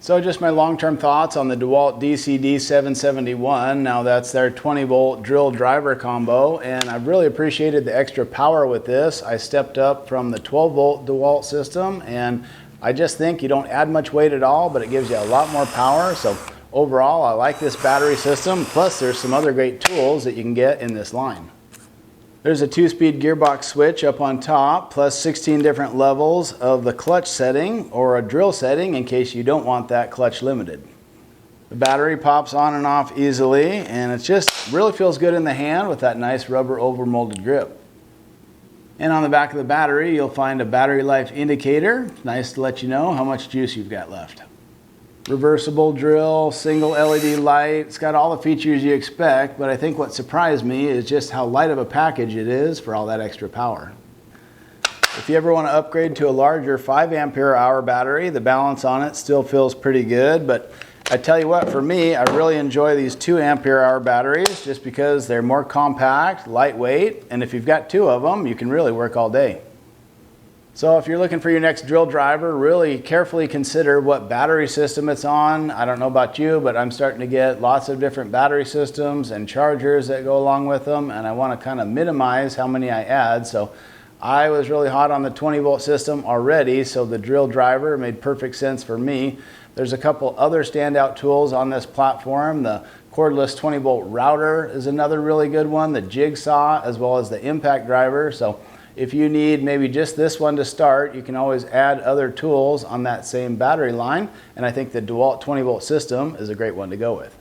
So just my long-term thoughts on the Dewalt DCD 771. Now that's their 20-volt drill driver combo, and I've really appreciated the extra power with this. I stepped up from the 12-volt Dewalt system, and I just think you don't add much weight at all, but it gives you a lot more power. So overall, I like this battery system. Plus, there's some other great tools that you can get in this line. There's a 2-speed gearbox switch up on top, plus 16 different levels of the clutch setting or a drill setting in case you don't want that clutch limited. The battery pops on and off easily, and it just really feels good in the hand with that nice rubber overmolded grip. And on the back of the battery, you'll find a battery life indicator. Nice to let you know how much juice you've got left. Reversible drill, single LED light. It's got all the features you expect, but I think what surprised me is just how light of a package it is for all that extra power. If you ever want to upgrade to a larger 5 ampere hour battery, the balance on it still feels pretty good, but I tell you what, for me, I really enjoy these 2 ampere hour batteries just because they're more compact, lightweight, and if you've got 2 of them, you can really work all day. So if you're looking for your next drill driver, really carefully consider what battery system it's on. I don't know about you, but I'm starting to get lots of different battery systems and chargers that go along with them, and I want to kind of minimize how many I add. So I was really hot on the 20-volt system already, so the drill driver made perfect sense for me. There's a couple other standout tools on this platform. The cordless 20-volt router is another really good one, the jigsaw, as well as the impact driver. So if you need maybe just this one to start, you can always add other tools on that same battery line, and I think the Dewalt 20-volt system is a great one to go with.